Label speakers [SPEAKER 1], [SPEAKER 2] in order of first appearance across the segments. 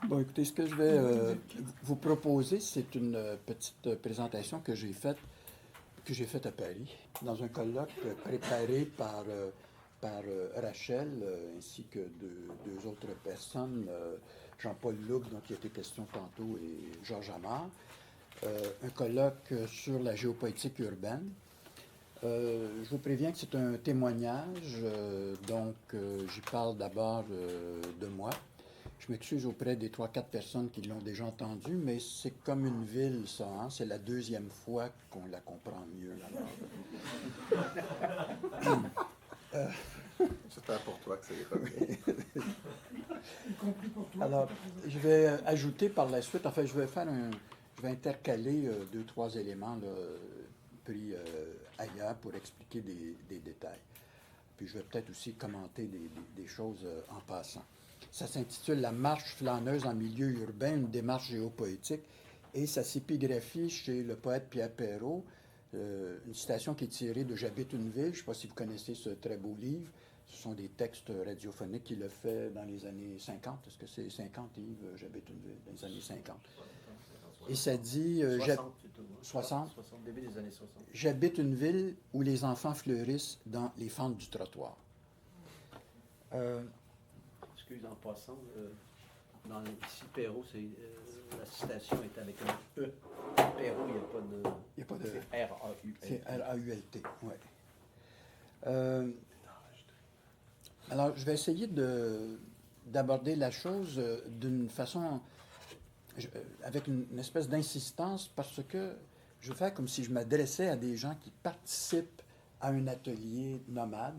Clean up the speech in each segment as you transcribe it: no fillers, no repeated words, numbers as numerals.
[SPEAKER 1] Bon, écoutez, ce que je vais vous proposer, c'est une petite présentation que j'ai faite à Paris, dans un colloque préparé par Rachel, ainsi que deux autres personnes, Jean-Paul Loub, dont il a été question tantôt, et Georges Amard. Un colloque sur la géopolitique urbaine. Je vous préviens que c'est un témoignage, donc j'y parle d'abord de moi. Je m'excuse auprès des 3-4 personnes qui l'ont déjà entendu, mais c'est comme une ville, ça. Hein? C'est la deuxième fois qu'on la comprend mieux.
[SPEAKER 2] J'espère pour toi que c'est pas bien.
[SPEAKER 1] Alors, je vais ajouter par la suite, je vais intercaler 2-3 éléments là, pris ailleurs pour expliquer des détails. Puis je vais peut-être aussi commenter des choses en passant. Ça s'intitule La marche flâneuse en milieu urbain, une démarche géopoétique, et ça s'épigraphie chez le poète Pierre Perrault, une citation qui est tirée de J'habite une ville. Je ne sais pas si vous connaissez ce très beau livre. Ce sont des textes radiophoniques qu'il a fait dans les années 50. Est-ce que c'est 50, Yves? J'habite une ville, dans les années 50. Et ça dit... 60?
[SPEAKER 3] Début des années 60.
[SPEAKER 1] J'habite une ville où les enfants fleurissent dans les fentes du trottoir.
[SPEAKER 3] Excuse, en passant, ici, Perrault, la citation est avec un E. Perrault, il n'y a pas de... C'est R-A-U-L-T.
[SPEAKER 1] C'est R-A-U-L-T, oui. Alors, je vais essayer d'aborder la chose d'une façon, avec une espèce d'insistance, parce que je vais faire comme si je m'adressais à des gens qui participent à un atelier nomade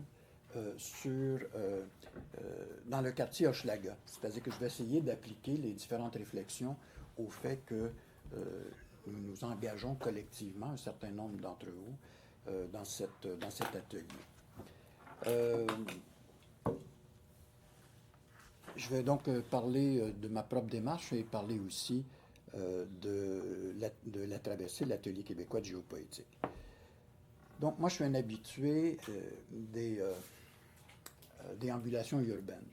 [SPEAKER 1] dans le quartier Hochelaga. C'est-à-dire que je vais essayer d'appliquer les différentes réflexions au fait que nous nous engageons collectivement, un certain nombre d'entre vous, dans cet atelier. Je vais donc parler de ma propre démarche et parler aussi de la traversée de l'Atelier québécois de géopoétique. Donc, moi, je suis un habitué des déambulations urbaines.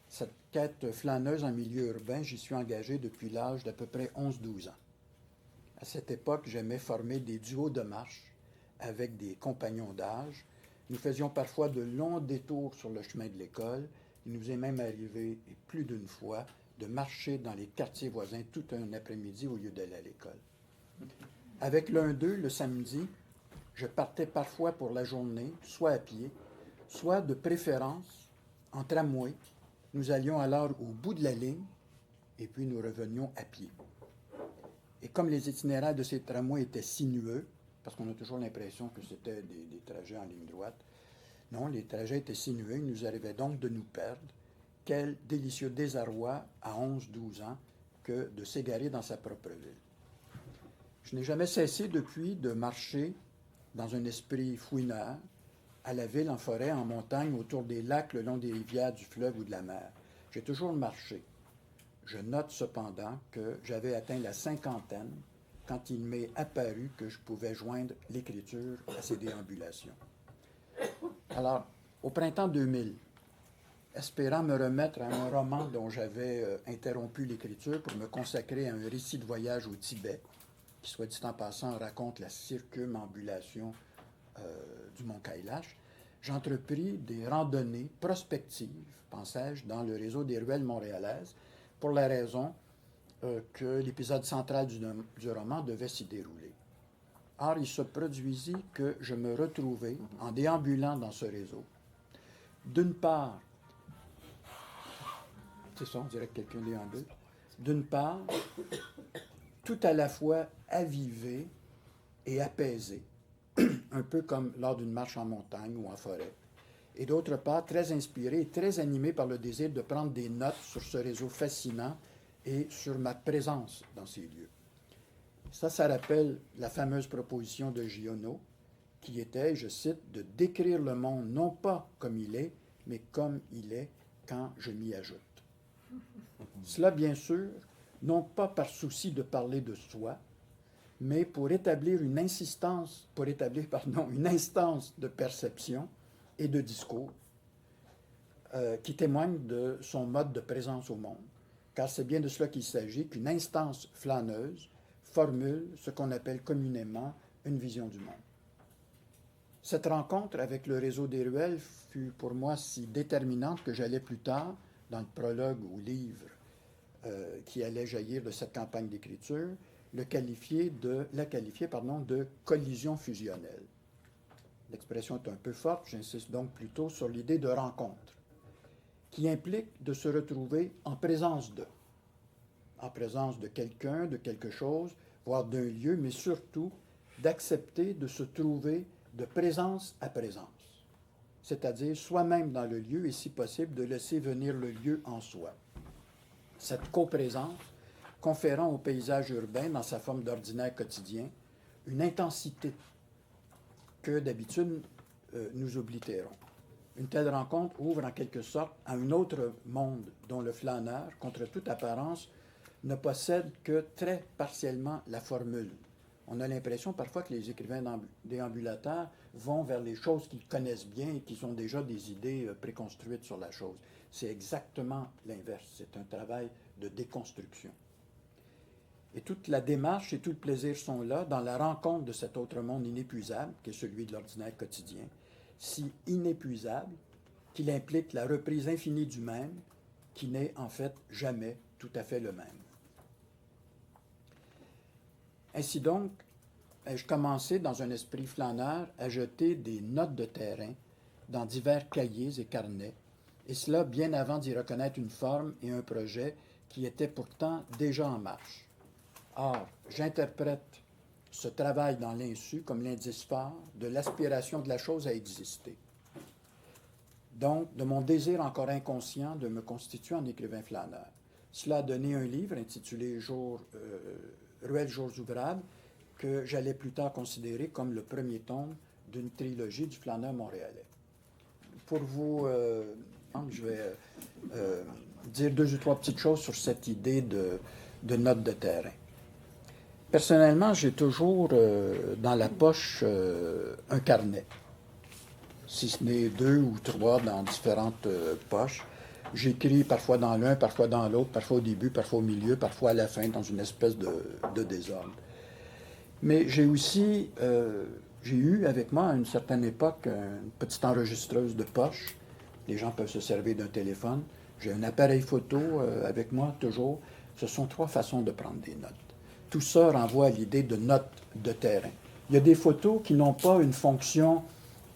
[SPEAKER 1] Cette quête flâneuse en milieu urbain, j'y suis engagé depuis l'âge d'à peu près 11-12 ans. À cette époque, j'aimais former des duos de marche avec des compagnons d'âge. Nous faisions parfois de longs détours sur le chemin de l'école. Il nous est même arrivé, et plus d'une fois, de marcher dans les quartiers voisins tout un après-midi au lieu d'aller à l'école. Avec l'un d'eux, le samedi, je partais parfois pour la journée, soit à pied, soit de préférence en tramway. Nous allions alors au bout de la ligne et puis nous revenions à pied. Et comme les itinéraires de ces tramways étaient sinueux, parce qu'on a toujours l'impression que c'était des trajets en ligne droite, non, les trajets étaient sinueux, il nous arrivait donc de nous perdre. Quel délicieux désarroi à 11-12 ans que de s'égarer dans sa propre ville. Je n'ai jamais cessé depuis de marcher dans un esprit fouineur, à la ville, en forêt, en montagne, autour des lacs, le long des rivières, du fleuve ou de la mer. J'ai toujours marché. Je note cependant que j'avais atteint la cinquantaine quand il m'est apparu que je pouvais joindre l'écriture à ces déambulations. Alors, au printemps 2000, espérant me remettre à un roman dont j'avais interrompu l'écriture pour me consacrer à un récit de voyage au Tibet, qui, soit dit en passant, raconte la circumambulation du mont Kailash, j'entrepris des randonnées prospectives, pensais-je, dans le réseau des ruelles montréalaises, pour la raison que l'épisode central du roman devait s'y dérouler. Or, il se produisit que je me retrouvais en déambulant dans ce réseau. D'une part, c'est ça, on dirait que quelqu'un déambule. D'une part, tout à la fois avivé et apaisé, un peu comme lors d'une marche en montagne ou en forêt. Et d'autre part, très inspiré et très animé par le désir de prendre des notes sur ce réseau fascinant et sur ma présence dans ces lieux. Ça rappelle la fameuse proposition de Giono, qui était, je cite, de décrire le monde non pas comme il est, mais comme il est quand je m'y ajoute. Cela, bien sûr, non pas par souci de parler de soi, mais pour établir une instance de perception et de discours qui témoigne de son mode de présence au monde, car c'est bien de cela qu'il s'agit, qu'une instance flâneuse formule ce qu'on appelle communément une vision du monde. Cette rencontre avec le réseau des ruelles fut pour moi si déterminante que j'allais plus tard, dans le prologue au livre qui allait jaillir de cette campagne d'écriture, la qualifier de collision fusionnelle. L'expression est un peu forte, j'insiste donc plutôt sur l'idée de rencontre, qui implique de se retrouver en présence de quelqu'un, de quelque chose, voire d'un lieu, mais surtout d'accepter de se trouver de présence à présence, c'est-à-dire soi-même dans le lieu et, si possible, de laisser venir le lieu en soi. Cette coprésence conférant au paysage urbain, dans sa forme d'ordinaire quotidien, une intensité que d'habitude nous oblitérons. Une telle rencontre ouvre en quelque sorte à un autre monde dont le flâneur, contre toute apparence, ne possède que très partiellement la formule. On a l'impression parfois que les écrivains déambulateurs vont vers les choses qu'ils connaissent bien et qui ont déjà des idées préconstruites sur la chose. C'est exactement l'inverse. C'est un travail de déconstruction. Et toute la démarche et tout le plaisir sont là dans la rencontre de cet autre monde inépuisable, qui est celui de l'ordinaire quotidien, si inépuisable qu'il implique la reprise infinie du même, qui n'est en fait jamais tout à fait le même. Ainsi donc, ai-je commencé dans un esprit flâneur à jeter des notes de terrain dans divers cahiers et carnets, et cela bien avant d'y reconnaître une forme et un projet qui étaient pourtant déjà en marche. Or, j'interprète ce travail dans l'insu comme l'indice phare de l'aspiration de la chose à exister. Donc, de mon désir encore inconscient de me constituer en écrivain flâneur. Cela a donné un livre intitulé Ruelles, jours ouvrables, que j'allais plus tard considérer comme le premier tome d'une trilogie du flâneur montréalais. Pour vous, je vais dire 2 ou 3 petites choses sur cette idée de notes de terrain. Personnellement, j'ai toujours dans la poche un carnet, si ce n'est 2 ou 3 dans différentes poches. J'écris parfois dans l'un, parfois dans l'autre, parfois au début, parfois au milieu, parfois à la fin, dans une espèce de désordre. Mais j'ai aussi, j'ai eu avec moi à une certaine époque une petite enregistreuse de poche. Les gens peuvent se servir d'un téléphone. J'ai un appareil photo avec moi toujours. Ce sont 3 façons de prendre des notes. Tout ça renvoie à l'idée de notes de terrain. Il y a des photos qui n'ont pas une fonction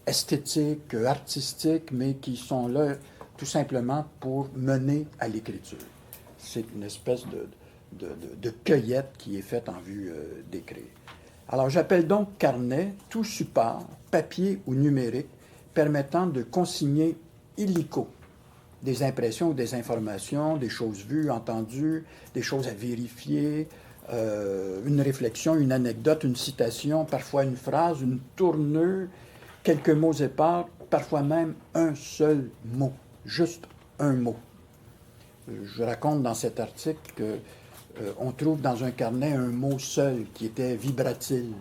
[SPEAKER 1] esthétique, artistique, mais qui sont là tout simplement pour mener à l'écriture. C'est une espèce de cueillette qui est faite en vue d'écrire. Alors, j'appelle donc carnet tout support, papier ou numérique, permettant de consigner illico des impressions ou des informations, des choses vues, entendues, des choses à vérifier, une réflexion, une anecdote, une citation, parfois une phrase, une tournure, quelques mots épars, parfois même un seul mot, juste un mot. Je raconte dans cet article qu'on trouve dans un carnet un mot seul qui était vibratile.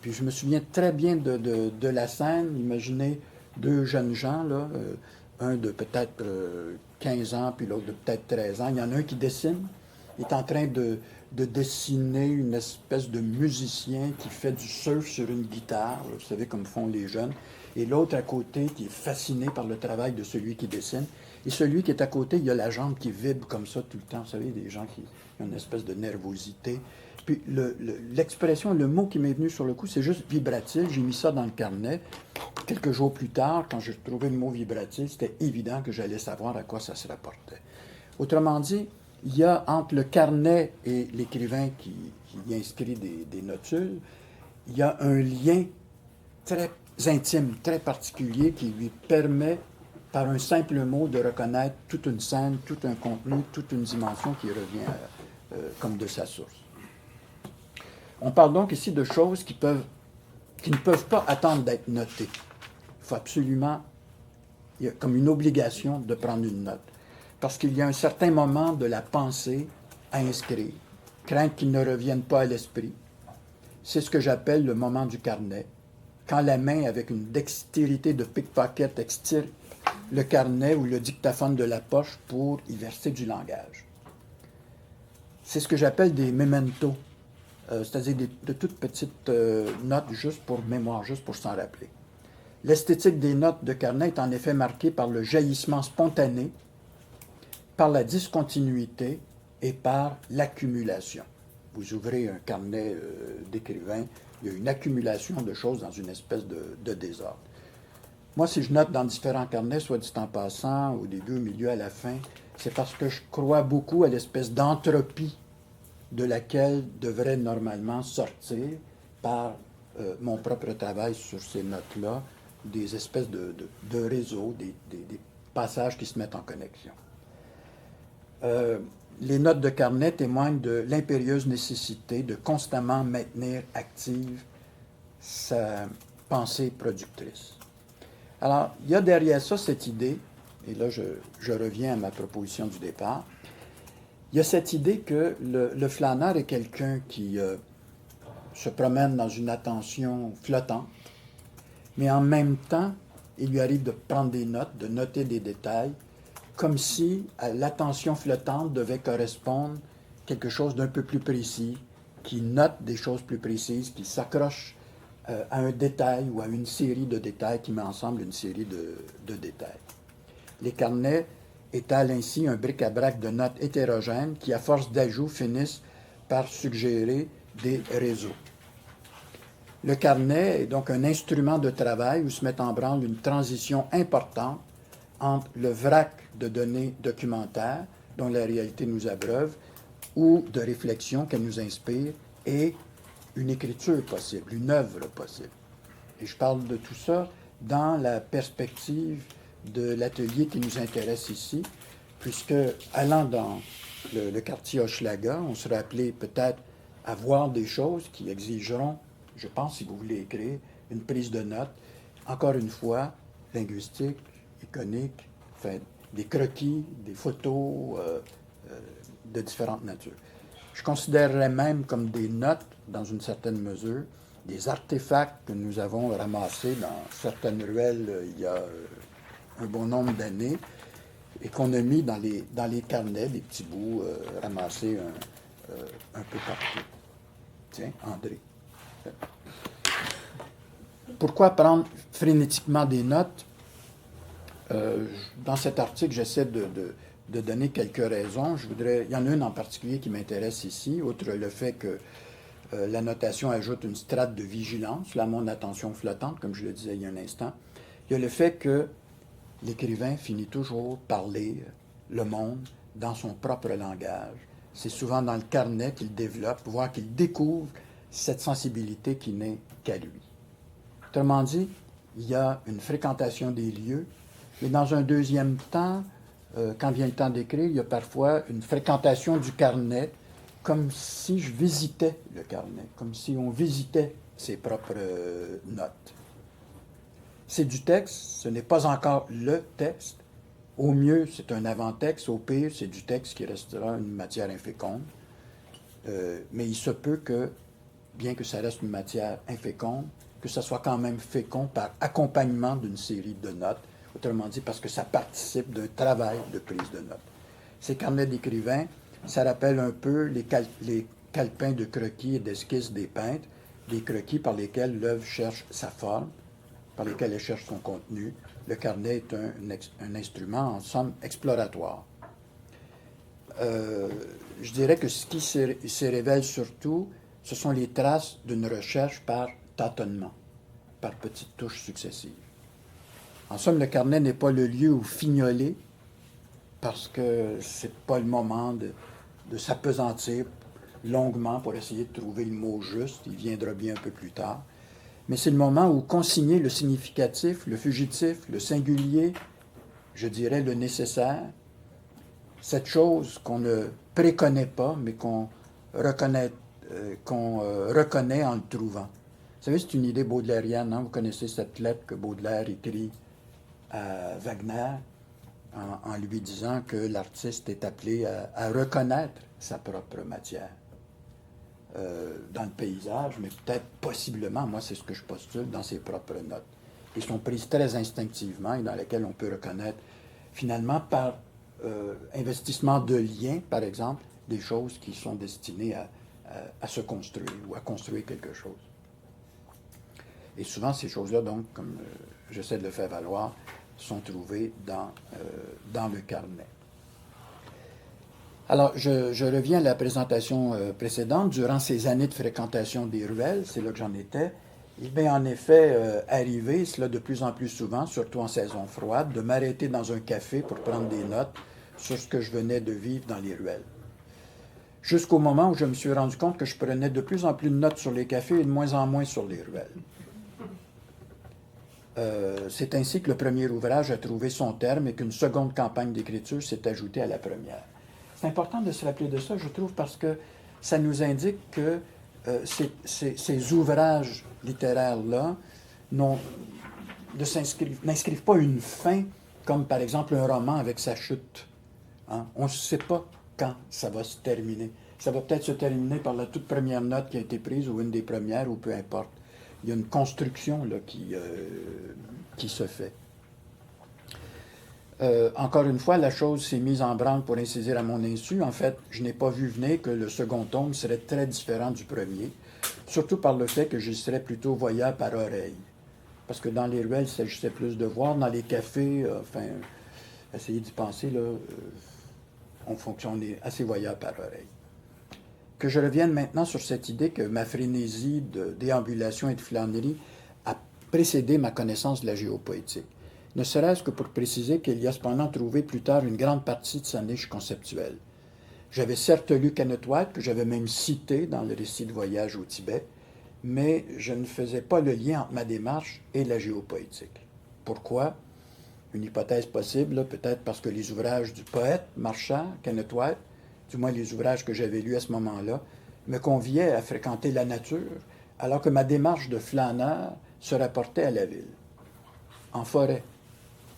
[SPEAKER 1] Puis je me souviens très bien de la scène. Imaginez 2 jeunes gens, là, un de peut-être 15 ans, puis l'autre de peut-être 13 ans. Il y en a un qui dessine. Il est en train de dessiner une espèce de musicien qui fait du surf sur une guitare, vous savez, comme font les jeunes. Et l'autre à côté qui est fasciné par le travail de celui qui dessine. Et celui qui est à côté, il a la jambe qui vibre comme ça tout le temps. Vous savez, des gens qui ont une espèce de nervosité. Puis l'expression, le mot qui m'est venu sur le coup, c'est juste vibratile. J'ai mis ça dans le carnet. Quelques jours plus tard, quand j'ai trouvé le mot vibratile, c'était évident que j'allais savoir à quoi ça se rapportait. Autrement dit, il y a entre le carnet et l'écrivain qui y inscrit des notules, il y a un lien très intime, très particulier qui lui permet, par un simple mot, de reconnaître toute une scène, tout un contenu, toute une dimension qui revient comme de sa source. On parle donc ici de choses qui ne peuvent pas attendre d'être notées. Il faut absolument, il y a comme une obligation de prendre une note. Parce qu'il y a un certain moment de la pensée à inscrire, crainte qu'il ne revienne pas à l'esprit. C'est ce que j'appelle le moment du carnet, quand la main, avec une dextérité de pickpocket, extirpe le carnet ou le dictaphone de la poche pour y verser du langage. c'est ce que j'appelle des mementos, c'est-à-dire de toutes petites notes juste pour mémoire, juste pour s'en rappeler. L'esthétique des notes de carnet est en effet marquée par le jaillissement spontané, par la discontinuité et par l'accumulation. Vous ouvrez un carnet d'écrivain, il y a une accumulation de choses dans une espèce de désordre. Moi, si je note dans différents carnets, soit dit en passant, au début, au milieu, à la fin, c'est parce que je crois beaucoup à l'espèce d'entropie de laquelle devrait normalement sortir par mon propre travail sur ces notes-là, des espèces de réseaux, des passages qui se mettent en connexion. Les notes de carnet témoignent de l'impérieuse nécessité de constamment maintenir active sa pensée productrice. Alors, il y a derrière ça cette idée, et là je reviens à ma proposition du départ, il y a cette idée que le flâneur est quelqu'un qui se promène dans une attention flottante, mais en même temps, il lui arrive de prendre des notes, de noter des détails, comme si à l'attention flottante devait correspondre quelque chose d'un peu plus précis, qui note des choses plus précises, qui s'accroche à un détail ou à une série de détails, qui met ensemble une série de détails. Les carnets étalent ainsi un bric-à-brac de notes hétérogènes qui, à force d'ajouts, finissent par suggérer des réseaux. Le carnet est donc un instrument de travail où se met en branle une transition importante entre le vrac de données documentaires, dont la réalité nous abreuve, ou de réflexion qu'elle nous inspire, et une écriture possible, une œuvre possible. Et je parle de tout ça dans la perspective de l'atelier qui nous intéresse ici, puisque, allant dans le quartier Hochelaga, on sera appelé peut-être à voir des choses qui exigeront, je pense, si vous voulez écrire, une prise de notes, encore une fois, linguistique, iconique, enfin, des croquis, des photos de différentes natures. Je considérerais même comme des notes, dans une certaine mesure, des artefacts que nous avons ramassés dans certaines ruelles il y a un bon nombre d'années et qu'on a mis dans les carnets, des petits bouts ramassés un peu partout. Tiens, André. Pourquoi prendre frénétiquement des notes? Dans cet article, j'essaie de donner quelques raisons. Il y en a une en particulier qui m'intéresse ici, outre le fait que la notation ajoute une strate de vigilance, là, mon attention flottante, comme je le disais il y a un instant. Il y a le fait que l'écrivain finit toujours par lire le monde dans son propre langage. C'est souvent dans le carnet qu'il développe, voire qu'il découvre cette sensibilité qui n'est qu'à lui. Autrement dit, il y a une fréquentation des lieux, mais dans un deuxième temps, quand vient le temps d'écrire, il y a parfois une fréquentation du carnet, comme si je visitais le carnet, comme si on visitait ses propres notes. C'est du texte, ce n'est pas encore le texte. Au mieux, c'est un avant-texte, au pire, c'est du texte qui restera une matière inféconde. Mais il se peut que, bien que ça reste une matière inféconde, que ça soit quand même fécond par accompagnement d'une série de notes, autrement dit parce que ça participe d'un travail de prise de notes. Ces carnets d'écrivains, ça rappelle un peu les calepins de croquis et d'esquisses des peintres, des croquis par lesquels l'œuvre cherche sa forme, par lesquels elle cherche son contenu. Le carnet est un instrument, en somme, exploratoire. Je dirais que ce qui se révèle surtout, ce sont les traces d'une recherche par tâtonnement, par petites touches successives. En somme, le carnet n'est pas le lieu où fignoler, parce que ce n'est pas le moment de s'appesantir longuement pour essayer de trouver le mot juste, il viendra bien un peu plus tard. Mais c'est le moment où consigner le significatif, le fugitif, le singulier, je dirais le nécessaire, cette chose qu'on ne préconnaît pas, mais qu'on reconnaît en le trouvant. Vous savez, c'est une idée baudelairienne, hein? Vous connaissez cette lettre que Baudelaire écrit à Wagner en lui disant que l'artiste est appelé à reconnaître sa propre matière dans le paysage, mais peut-être possiblement, moi c'est ce que je postule, dans ses propres notes. Ils sont prises très instinctivement et dans lesquelles on peut reconnaître finalement par investissement de liens, par exemple, des choses qui sont destinées à se construire ou à construire quelque chose. Et souvent, ces choses-là, donc, comme j'essaie de le faire valoir, sont trouvées dans le carnet. Alors, je reviens à la présentation précédente. Durant ces années de fréquentation des ruelles, c'est là que j'en étais, il m'est en effet arrivé, cela de plus en plus souvent, surtout en saison froide, de m'arrêter dans un café pour prendre des notes sur ce que je venais de vivre dans les ruelles. Jusqu'au moment où je me suis rendu compte que je prenais de plus en plus de notes sur les cafés et de moins en moins sur les ruelles. C'est ainsi que le premier ouvrage a trouvé son terme et qu'une seconde campagne d'écriture s'est ajoutée à la première. C'est important de se rappeler de ça, je trouve, parce que ça nous indique que ces ouvrages littéraires-là n'inscrivent pas une fin, comme par exemple un roman avec sa chute. Hein? On ne sait pas quand ça va se terminer. Ça va peut-être se terminer par la toute première note qui a été prise, ou une des premières, ou peu importe. Il y a une construction là, qui se fait. Encore une fois, la chose s'est mise en branle, pour ainsi dire, à mon insu. En fait, je n'ai pas vu venir que le second tome serait très différent du premier, surtout par le fait que j'y serais plutôt voyeur par oreille. Parce que dans les ruelles, il s'agissait plus de voir. Dans les cafés, essayez d'y penser, là, on fonctionne assez voyeur par oreille. Que je revienne maintenant sur cette idée que ma frénésie de déambulation et de flânerie a précédé ma connaissance de la géopoétique. Ne serait-ce que pour préciser qu'il y a cependant trouvé plus tard une grande partie de sa niche conceptuelle. J'avais certes lu Kenneth White, que j'avais même cité dans le récit de voyage au Tibet, mais je ne faisais pas le lien entre ma démarche et la géopoétique. Pourquoi? Une hypothèse possible, peut-être parce que les ouvrages du poète marchand, Kenneth White, du moins les ouvrages que j'avais lus à ce moment-là, me conviaient à fréquenter la nature, alors que ma démarche de flâneur se rapportait à la ville. En forêt,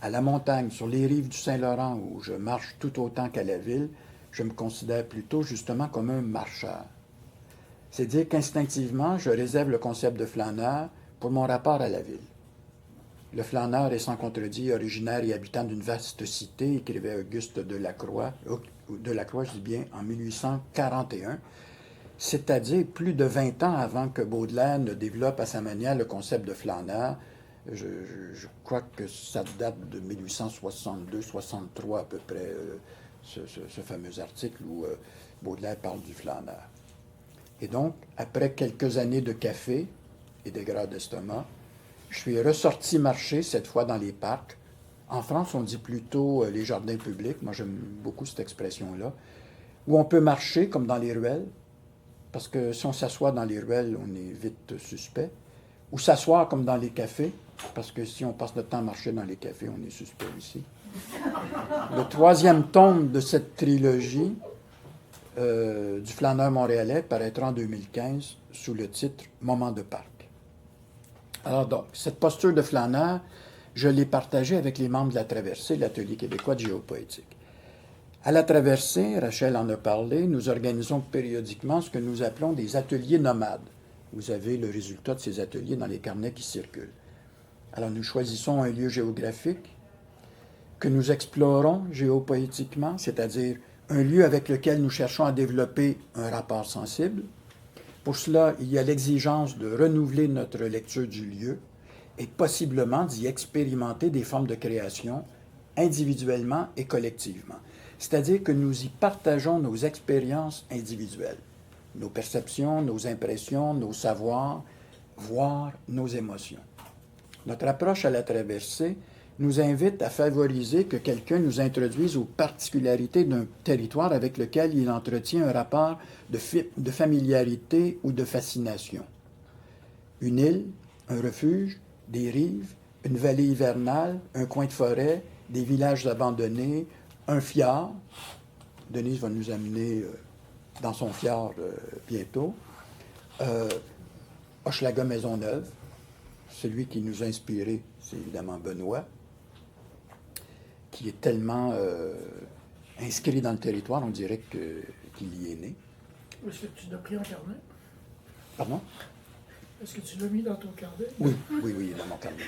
[SPEAKER 1] à la montagne, sur les rives du Saint-Laurent, où je marche tout autant qu'à la ville, je me considère plutôt justement comme un marcheur. C'est-à-dire qu'instinctivement, je réserve le concept de flâneur pour mon rapport à la ville. Le flâneur est sans contredit originaire et habitant d'une vaste cité, écrivait Auguste Delacroix, je dis bien, en 1841, c'est-à-dire plus de 20 ans avant que Baudelaire ne développe à sa manière le concept de flâneur. Je crois que ça date de 1862-63 à peu près, ce fameux article où Baudelaire parle du flâneur. Et donc, après quelques années de café et de gras d'estomac, je suis ressorti marcher, cette fois dans les parcs. En France, on dit plutôt les jardins publics. Moi, j'aime beaucoup cette expression-là. Où on peut marcher, comme dans les ruelles, parce que si on s'assoit dans les ruelles, on est vite suspect. Ou s'asseoir, comme dans les cafés, parce que si on passe notre temps à marcher dans les cafés, on est suspect aussi. Le troisième tome de cette trilogie du flâneur montréalais paraîtra en 2015 sous le titre « Moment de parc ». Alors donc, cette posture de flâneur, je l'ai partagée avec les membres de la Traversée, l'Atelier québécois de géopoétique. À la Traversée, Rachel en a parlé, nous organisons périodiquement ce que nous appelons des ateliers nomades. Vous avez le résultat de ces ateliers dans les carnets qui circulent. Alors nous choisissons un lieu géographique que nous explorons géopoétiquement, c'est-à-dire un lieu avec lequel nous cherchons à développer un rapport sensible. Pour cela, il y a l'exigence de renouveler notre lecture du lieu et possiblement d'y expérimenter des formes de création individuellement et collectivement. C'est-à-dire que nous y partageons nos expériences individuelles, nos perceptions, nos impressions, nos savoirs, voire nos émotions. Notre approche à la traversée nous invite à favoriser que quelqu'un nous introduise aux particularités d'un territoire avec lequel il entretient un rapport de familiarité ou de fascination. Une île, un refuge, des rives, une vallée hivernale, un coin de forêt, des villages abandonnés, un fjord. Denise va nous amener dans son fjord bientôt. Hochelaga Maisonneuve, celui qui nous a inspiré, c'est évidemment Benoît, qui est tellement inscrit dans le territoire, on dirait qu'il y est né.
[SPEAKER 4] Est-ce que tu l'as pris en carnet?
[SPEAKER 1] Pardon?
[SPEAKER 4] Est-ce que tu l'as mis dans ton carnet?
[SPEAKER 1] Oui, dans mon carnet.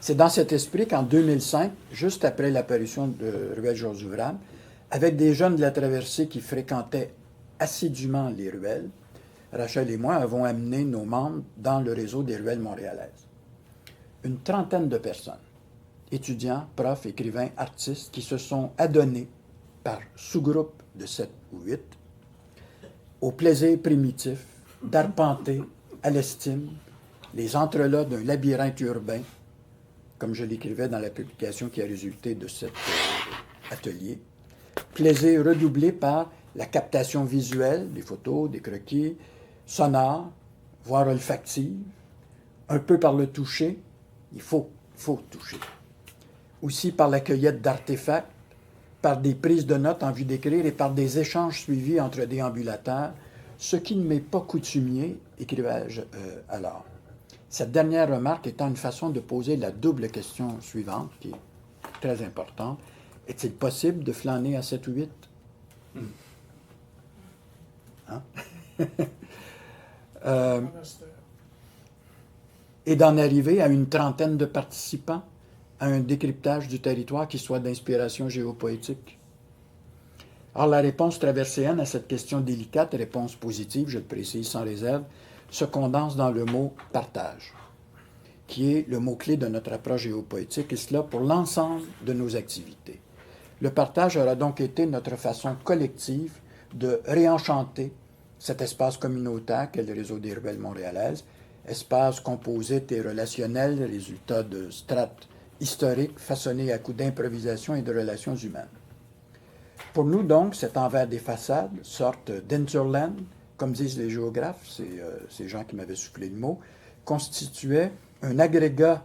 [SPEAKER 1] C'est dans cet esprit qu'en 2005, juste après l'apparition de Ruelle Georges Ouvrable, avec des jeunes de la Traversée qui fréquentaient assidûment les ruelles, Rachel et moi avons amené nos membres dans le réseau des ruelles montréalaises. Une trentaine de personnes, étudiants, profs, écrivains, artistes, qui se sont adonnés par sous-groupe de 7 ou 8 au plaisir primitif d'arpenter à l'estime les entrelacs d'un labyrinthe urbain, comme je l'écrivais dans la publication qui a résulté de cet atelier. Plaisir redoublé par la captation visuelle, des photos, des croquis, sonores, voire olfactive, un peu par le toucher, il faut toucher. Aussi par la cueillette d'artefacts, par des prises de notes en vue d'écrire et par des échanges suivis entre déambulateurs, ce qui ne m'est pas coutumier, écrivais-je alors. Cette dernière remarque étant une façon de poser la double question suivante, qui est très importante. Est-il possible de flâner à 7 ou 8? Hein? Et d'en arriver à une trentaine de participants, à un décryptage du territoire qui soit d'inspiration géopoétique. Or, la réponse traverséenne à cette question délicate, réponse positive, je le précise sans réserve, se condense dans le mot « partage », qui est le mot-clé de notre approche géopoétique, et cela pour l'ensemble de nos activités. Le partage aura donc été notre façon collective de réenchanter cet espace communautaire qu'est le réseau des ruelles montréalaises, espace composite et relationnel, résultat de strates historiques façonnées à coups d'improvisation et de relations humaines. Pour nous, donc, cet envers des façades, sorte d'interland, comme disent les géographes, c'est ces gens qui m'avaient soufflé le mot, constituait un agrégat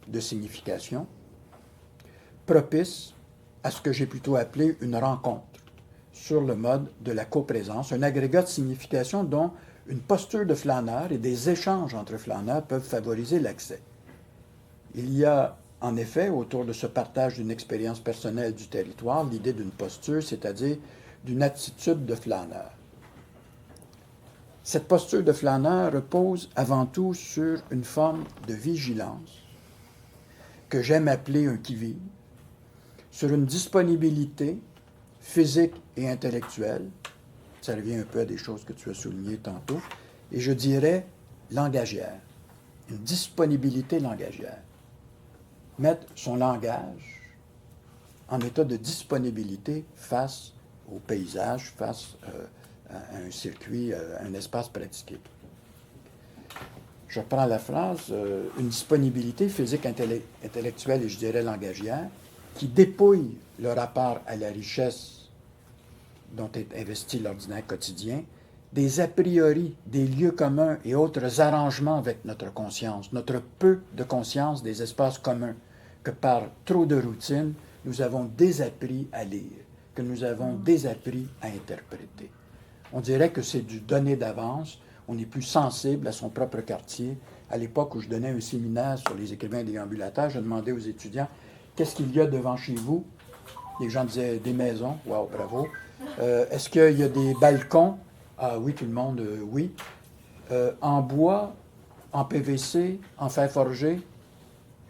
[SPEAKER 1] de signification propice à ce que j'ai plutôt appelé une rencontre sur le mode de la coprésence, un agrégat de signification dont une posture de flâneur et des échanges entre flâneurs peuvent favoriser l'accès. Il y a en effet, autour de ce partage d'une expérience personnelle du territoire, l'idée d'une posture, c'est-à-dire d'une attitude de flâneur. Cette posture de flâneur repose avant tout sur une forme de vigilance, que j'aime appeler un qui-vive, sur une disponibilité physique et intellectuelle, ça revient un peu à des choses que tu as soulignées tantôt, et je dirais langagière, une disponibilité langagière. Mettre son langage en état de disponibilité face au paysage, face à un circuit, à un espace pratiqué. Je reprends la phrase, une disponibilité physique, intellectuelle et je dirais langagière, qui dépouille le rapport à la richesse dont est investi l'ordinaire quotidien, des a priori, des lieux communs et autres arrangements avec notre conscience, notre peu de conscience des espaces communs, que par trop de routine, nous avons désappris à lire, que nous avons désappris à interpréter. On dirait que c'est du donner d'avance, on est plus sensible à son propre quartier. À l'époque où je donnais un séminaire sur les écrivains déambulateurs, je demandais aux étudiants « Qu'est-ce qu'il y a devant chez vous? » Les gens disaient « Des maisons. » Wow, bravo. Est-ce qu'il y a des balcons? Ah oui, tout le monde, oui. En bois, en PVC, en fer forgé,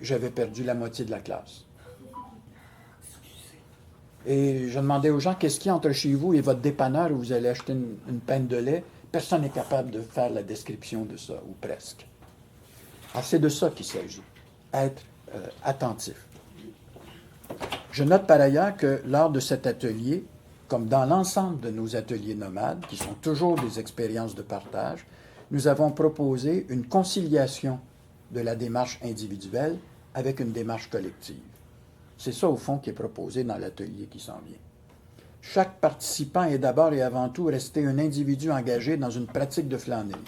[SPEAKER 1] j'avais perdu la moitié de la classe. Et je demandais aux gens, qu'est-ce qu'il y a entre chez vous et votre dépanneur où vous allez acheter une pinte de lait? Personne n'est capable de faire la description de ça, ou presque. Alors, c'est de ça qu'il s'agit, être attentif. Je note par ailleurs que lors de cet atelier, comme dans l'ensemble de nos ateliers nomades, qui sont toujours des expériences de partage, nous avons proposé une conciliation de la démarche individuelle avec une démarche collective. C'est ça, au fond, qui est proposé dans l'atelier qui s'en vient. Chaque participant est d'abord et avant tout resté un individu engagé dans une pratique de flânerie.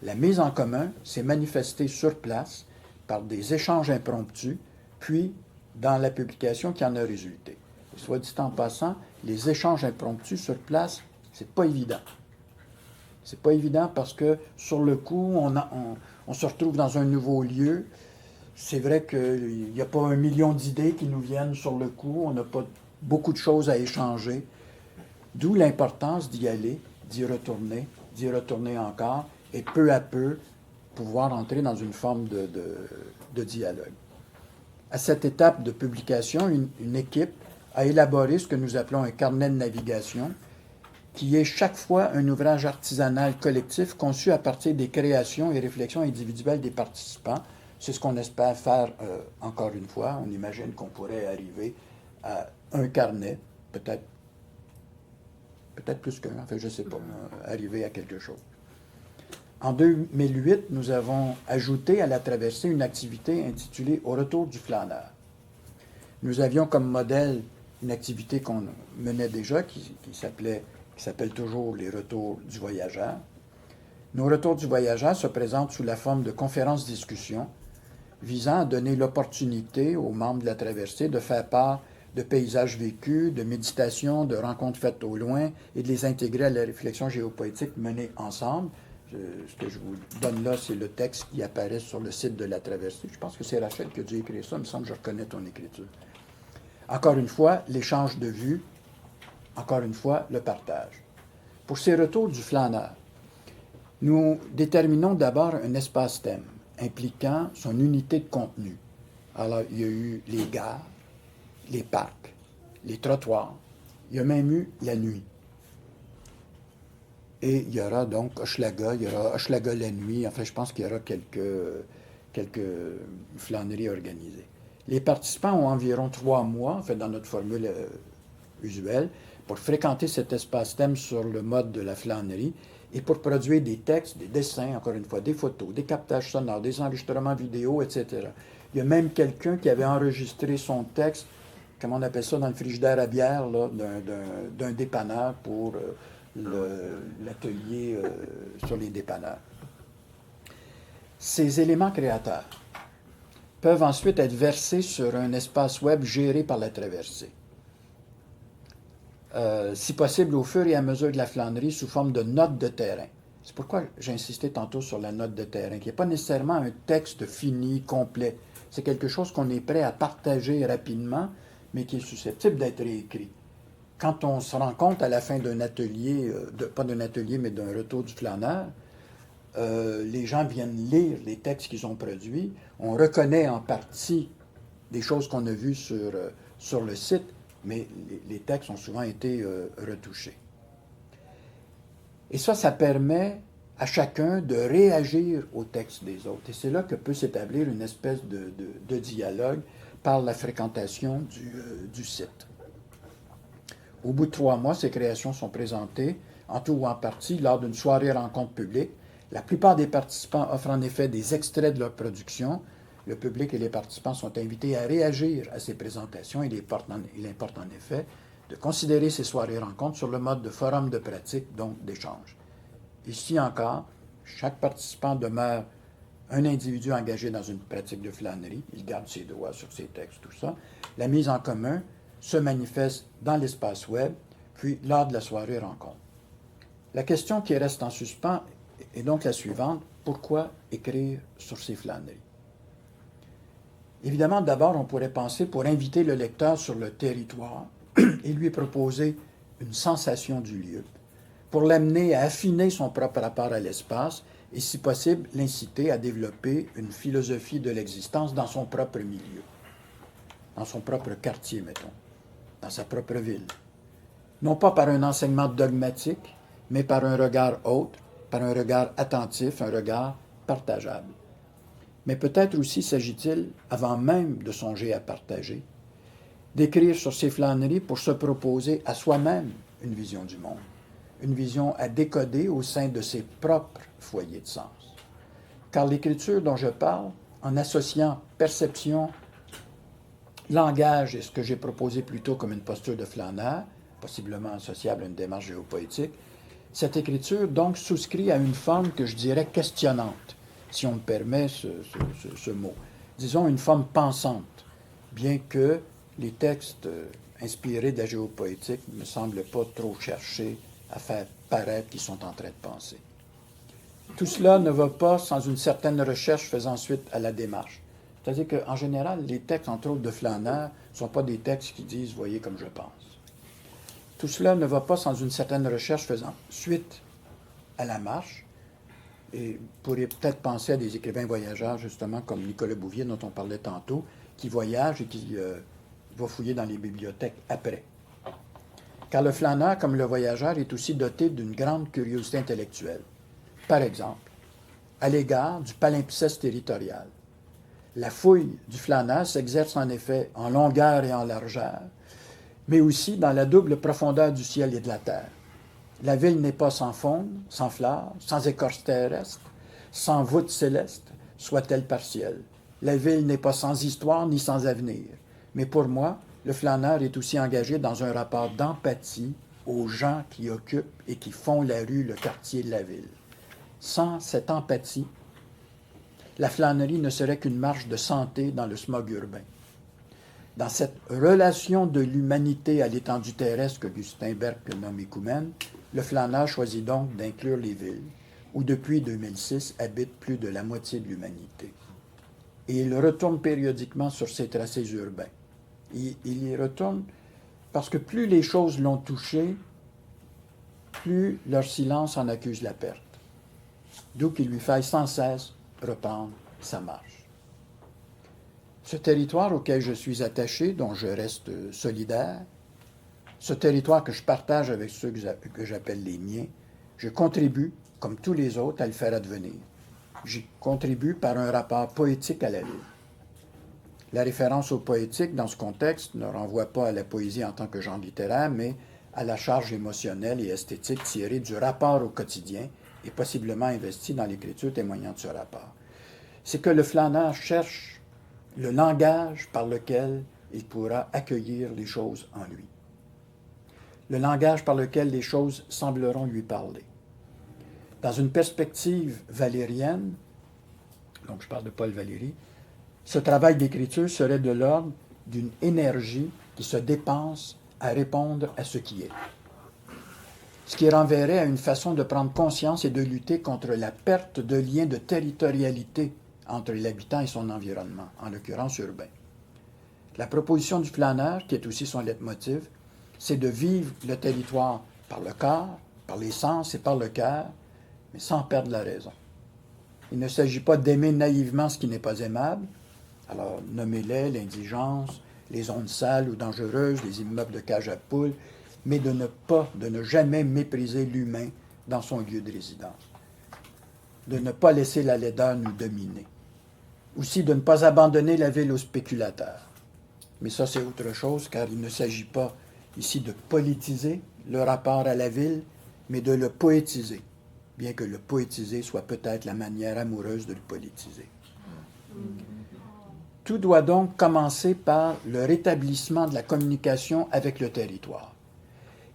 [SPEAKER 1] La mise en commun s'est manifestée sur place par des échanges impromptus, puis dans la publication qui en a résulté. Et soit dit en passant, les échanges impromptus sur place, c'est pas évident. C'est pas évident parce que, sur le coup, on se retrouve dans un nouveau lieu. C'est vrai qu'il n'y a pas 1 million d'idées qui nous viennent sur le coup. On n'a pas beaucoup de choses à échanger. D'où l'importance d'y aller, d'y retourner encore, et peu à peu, pouvoir entrer dans une forme de dialogue. À cette étape de publication, une équipe a élaboré ce que nous appelons un carnet de navigation qui est chaque fois un ouvrage artisanal collectif conçu à partir des créations et réflexions individuelles des participants. C'est ce qu'on espère faire encore une fois. On imagine qu'on pourrait arriver à un carnet, peut-être plus qu'un, enfin je ne sais pas, arriver à quelque chose. En 2008, nous avons ajouté à la traversée une activité intitulée « Au retour du flâneur ». Nous avions comme modèle une activité qu'on menait déjà, qui s'appelle toujours les retours du voyageur. Nos retours du voyageur se présentent sous la forme de conférences-discussions visant à donner l'opportunité aux membres de la traversée de faire part de paysages vécus, de méditations, de rencontres faites au loin et de les intégrer à la réflexion géopoétique menée ensemble. Ce que je vous donne là, c'est le texte qui apparaît sur le site de la traversée. Je pense que c'est Rachel qui a dû écrire ça. Il me semble que je reconnais ton écriture. Encore une fois, l'échange de vues. Encore une fois, le partage. Pour ces retours du flâneur, nous déterminons d'abord un espace-thème impliquant son unité de contenu. Alors, il y a eu les gares, les parcs, les trottoirs. Il y a même eu la nuit. Et il y aura donc Hochelaga, il y aura Hochelaga la nuit. Enfin, je pense qu'il y aura quelques flâneries organisées. Les participants ont environ 3 mois, en fait, dans notre formule usuelle, pour fréquenter cet espace-thème sur le mode de la flânerie et pour produire des textes, des dessins, encore une fois, des photos, des captages sonores, des enregistrements vidéo, etc. Il y a même quelqu'un qui avait enregistré son texte, comment on appelle ça, dans le frigidaire à bière, là, d'un dépanneur pour l'atelier sur les dépanneurs. Ces éléments créateurs peuvent ensuite être versés sur un espace web géré par la traversée. Si possible, au fur et à mesure de la flânerie, sous forme de notes de terrain. C'est pourquoi j'ai insisté tantôt sur la note de terrain, qui n'est pas nécessairement un texte fini, complet. C'est quelque chose qu'on est prêt à partager rapidement, mais qui est susceptible d'être réécrit. Quand on se rend compte à la fin d'un atelier, pas d'un atelier, mais d'un retour du flâneur, les gens viennent lire les textes qu'ils ont produits. On reconnaît en partie des choses qu'on a vues sur le site, mais les textes ont souvent été retouchés. Et ça permet à chacun de réagir aux textes des autres. Et c'est là que peut s'établir une espèce de dialogue par la fréquentation du site. Au bout de 3 mois, ces créations sont présentées, en tout ou en partie, lors d'une soirée rencontre publique. La plupart des participants offrent en effet des extraits de leur production. Le public et les participants sont invités à réagir à ces présentations. Il importe en effet de considérer ces soirées rencontres sur le mode de forum de pratique, donc d'échange. Ici encore, chaque participant demeure un individu engagé dans une pratique de flânerie. Il garde ses droits sur ses textes, tout ça. La mise en commun se manifeste dans l'espace web, puis lors de la soirée rencontre. La question qui reste en suspens est donc la suivante: pourquoi écrire sur ces flâneries? Évidemment, d'abord, on pourrait penser pour inviter le lecteur sur le territoire et lui proposer une sensation du lieu, pour l'amener à affiner son propre rapport à l'espace et, si possible, l'inciter à développer une philosophie de l'existence dans son propre milieu, dans son propre quartier, mettons, dans sa propre ville. Non pas par un enseignement dogmatique, mais par un regard autre, par un regard attentif, un regard partageable. Mais peut-être aussi s'agit-il, avant même de songer à partager, d'écrire sur ces flâneries pour se proposer à soi-même une vision du monde, une vision à décoder au sein de ses propres foyers de sens. Car l'écriture dont je parle, en associant perception, langage et ce que j'ai proposé plutôt comme une posture de flâneur, possiblement associable à une démarche géopoétique, cette écriture donc souscrit à une forme que je dirais questionnante, si on me permet ce mot. Disons une forme pensante, bien que les textes inspirés de la géopoétique ne me semblent pas trop chercher à faire paraître qu'ils sont en train de penser. Tout cela ne va pas sans une certaine recherche faisant suite à la démarche. C'est-à-dire qu'en général, les textes, entre autres de flâneurs, ne sont pas des textes qui disent « voyez comme je pense ». Tout cela ne va pas sans une certaine recherche faisant suite à la marche. Et vous pourriez peut-être penser à des écrivains voyageurs, justement, comme Nicolas Bouvier, dont on parlait tantôt, qui voyagent et qui vont fouiller dans les bibliothèques après. car le flâneur, comme le voyageur, est aussi doté d'une grande curiosité intellectuelle. Par exemple, à l'égard du palimpseste territorial. La fouille du flâneur s'exerce en effet en longueur et en largeur, mais aussi dans la double profondeur du ciel et de la terre. La ville n'est pas sans faune, sans fleurs, sans écorce terrestre, sans voûte céleste, soit-elle partielle. La ville n'est pas sans histoire ni sans avenir. Mais pour moi, le flâneur est aussi engagé dans un rapport d'empathie aux gens qui occupent et qui font la rue, le quartier de la ville. Sans cette empathie, la flânerie ne serait qu'une marche de santé dans le smog urbain. Dans cette relation de l'humanité à l'étendue terrestre que Gustin Berck nomme écoumène, le flâneur choisit donc d'inclure les villes, où depuis 2006 habite plus de la moitié de l'humanité. Et il retourne périodiquement sur ces tracés urbains. Il y retourne parce que plus les choses l'ont touché, plus leur silence en accuse la perte. D'où qu'il lui faille sans cesse reprendre sa marche. Ce territoire auquel je suis attaché, dont je reste solidaire, ce territoire que je partage avec ceux que j'appelle les miens, je contribue, comme tous les autres, à le faire advenir. J'y contribue par un rapport poétique à la ville. La référence au poétique, dans ce contexte, ne renvoie pas à la poésie en tant que genre littéraire, mais à la charge émotionnelle et esthétique tirée du rapport au quotidien et possiblement investie dans l'écriture témoignant de ce rapport. C'est que le flâneur cherche le langage par lequel il pourra accueillir les choses en lui. Le langage par lequel les choses sembleront lui parler. Dans une perspective valérienne, donc je parle de Paul Valéry, ce travail d'écriture serait de l'ordre d'une énergie qui se dépense à répondre à ce qui est. Ce qui renverrait à une façon de prendre conscience et de lutter contre la perte de lien de territorialité entre l'habitant et son environnement, en l'occurrence urbain. La proposition du flâneur, qui est aussi son leitmotiv, c'est de vivre le territoire par le corps, par les sens et par le cœur, mais sans perdre la raison. Il ne s'agit pas d'aimer naïvement ce qui n'est pas aimable, alors nommez-les l'indigence, les zones sales ou dangereuses, les immeubles de cage à poules, mais de ne jamais mépriser l'humain dans son lieu de résidence, de ne pas laisser la laideur nous dominer, aussi de ne pas abandonner la ville aux spéculateurs. Mais ça, c'est autre chose, car il ne s'agit pas ici de politiser le rapport à la ville, mais de le poétiser, bien que le poétiser soit peut-être la manière amoureuse de le politiser. Tout doit donc commencer par le rétablissement de la communication avec le territoire.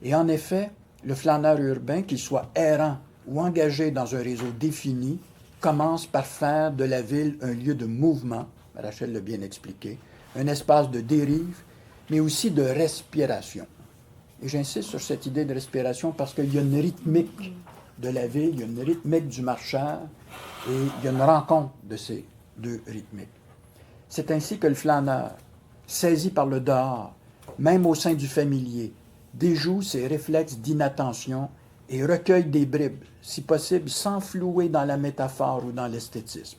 [SPEAKER 1] Et en effet, le flâneur urbain, qu'il soit errant ou engagé dans un réseau défini, commence par faire de la ville un lieu de mouvement, Rachel l'a bien expliqué, un espace de dérive, mais aussi de respiration. Et j'insiste sur cette idée de respiration parce qu'il y a une rythmique de la ville, il y a une rythmique du marcheur, et il y a une rencontre de ces deux rythmiques. C'est ainsi que le flâneur, saisi par le dehors, même au sein du familier, déjoue ses réflexes d'inattention et recueille des bribes, si possible sans flouer dans la métaphore ou dans l'esthétisme,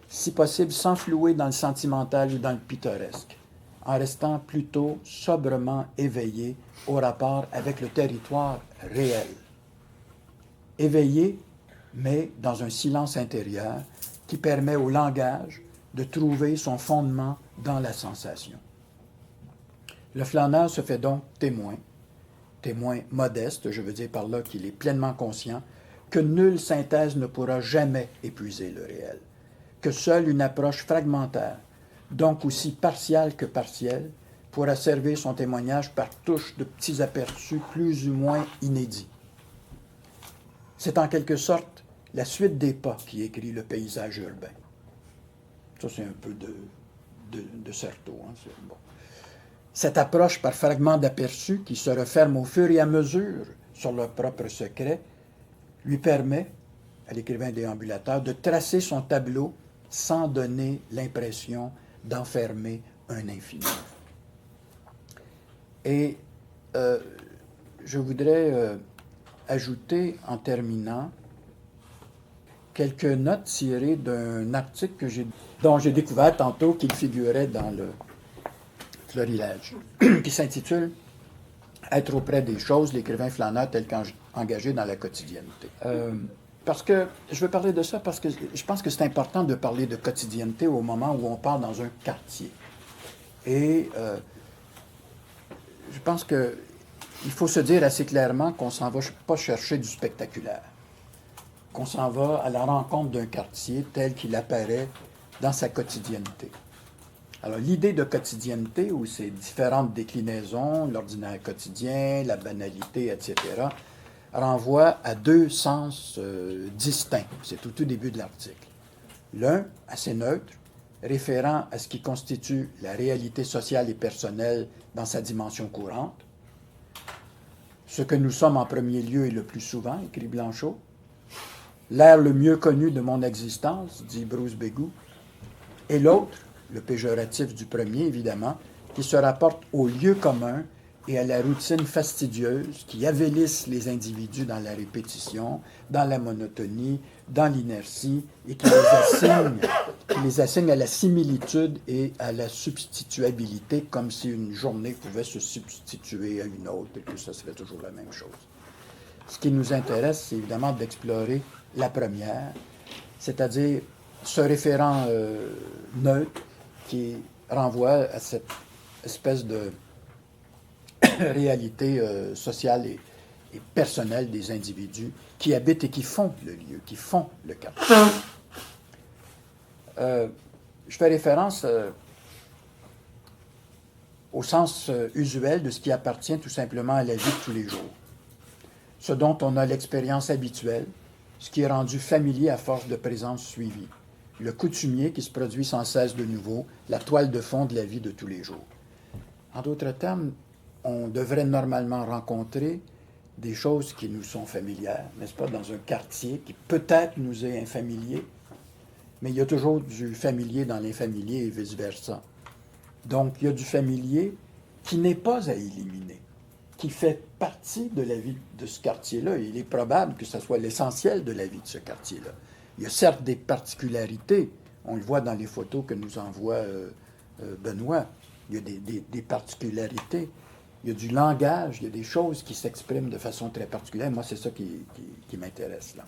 [SPEAKER 1] si possible sans flouer dans le sentimental ou dans le pittoresque, en restant plutôt sobrement éveillé au rapport avec le territoire réel. Éveillé, mais dans un silence intérieur qui permet au langage de trouver son fondement dans la sensation. Le flâneur se fait donc témoin modeste, je veux dire par là qu'il est pleinement conscient que nulle synthèse ne pourra jamais épuiser le réel, que seule une approche fragmentaire, donc aussi partiale que partielle, pourra servir son témoignage par touches de petits aperçus plus ou moins inédits. C'est en quelque sorte la suite des pas qui écrit le paysage urbain. Ça, c'est un peu de Certeau. Hein, bon. Cette approche par fragments d'aperçus qui se referment au fur et à mesure sur leur propre secret lui permet, à l'écrivain déambulateur, de tracer son tableau sans donner l'impression d'enfermer un infini. Et je voudrais ajouter, en terminant, quelques notes tirées d'un article dont j'ai découvert tantôt qu'il figurait dans le Florilège, qui s'intitule être auprès des choses, l'écrivain flâneur tel qu'engagé dans la quotidienneté. Parce que je veux parler de ça parce que je pense que c'est important de parler de quotidienneté au moment où on part dans un quartier. Et je pense qu'il faut se dire assez clairement qu'on ne s'en va pas chercher du spectaculaire, qu'on s'en va à la rencontre d'un quartier tel qu'il apparaît dans sa quotidienneté. Alors, l'idée de quotidienneté, ou ses différentes déclinaisons, l'ordinaire quotidien, la banalité, etc., renvoie à deux sens distincts. C'est au tout début de l'article. L'un, assez neutre, référant à ce qui constitue la réalité sociale et personnelle dans sa dimension courante. Ce que nous sommes en premier lieu et le plus souvent, écrit Blanchot. L'air le mieux connu de mon existence, dit Bruce Bégou. Et l'autre, le péjoratif du premier, évidemment, qui se rapporte au lieu commun et à la routine fastidieuse qui avélisse les individus dans la répétition, dans la monotonie, dans l'inertie, et qui les assigne à la similitude et à la substituabilité, comme si une journée pouvait se substituer à une autre et que ça serait toujours la même chose. Ce qui nous intéresse, c'est évidemment d'explorer la première, c'est-à-dire ce référent neutre qui renvoie à cette espèce de réalité sociale et personnelle des individus qui habitent et qui font le lieu, qui font le quartier. Je fais référence au sens usuel de ce qui appartient tout simplement à la vie de tous les jours. Ce dont on a l'expérience habituelle, ce qui est rendu familier à force de présence suivie. Le coutumier qui se produit sans cesse de nouveau, la toile de fond de la vie de tous les jours. En d'autres termes, on devrait normalement rencontrer des choses qui nous sont familières, n'est-ce pas, dans un quartier qui peut-être nous est infamilier, mais il y a toujours du familier dans l'infamilier et vice-versa. Donc, il y a du familier qui n'est pas à éliminer, qui fait partie de la vie de ce quartier-là. Il est probable que ce soit l'essentiel de la vie de ce quartier-là. Il y a certes des particularités, on le voit dans les photos que nous envoie Benoît, il y a des particularités, il y a du langage, il y a des choses qui s'expriment de façon très particulière. Moi, c'est ça qui m'intéresse là.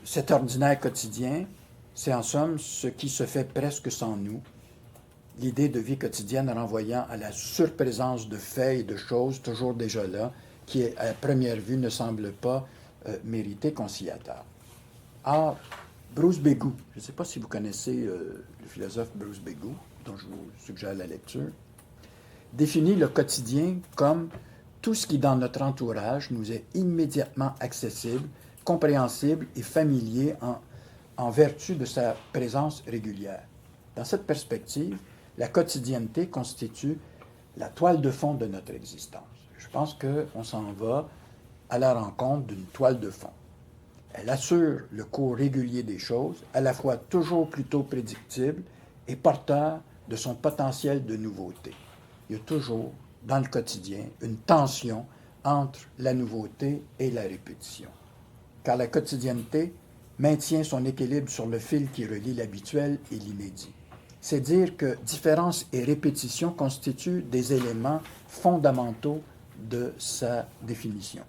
[SPEAKER 1] Cet ordinaire quotidien, c'est en somme ce qui se fait presque sans nous, l'idée de vie quotidienne renvoyant à la surprésence de faits et de choses toujours déjà là, qui, à première vue, ne semble pas mériter conciliateur. Or, Bruce Bégou, je ne sais pas si vous connaissez le philosophe Bruce Bégou, dont je vous suggère la lecture, définit le quotidien comme tout ce qui, dans notre entourage, nous est immédiatement accessible, compréhensible et familier en vertu de sa présence régulière. Dans cette perspective, la quotidienneté constitue la toile de fond de notre existence. Je pense qu'on s'en va à la rencontre d'une toile de fond. Elle assure le cours régulier des choses, à la fois toujours plutôt prédictible et porteur de son potentiel de nouveauté. Il y a toujours, dans le quotidien, une tension entre la nouveauté et la répétition. Car la quotidienneté maintient son équilibre sur le fil qui relie l'habituel et l'inédit. C'est dire que différence et répétition constituent des éléments fondamentaux de sa définition.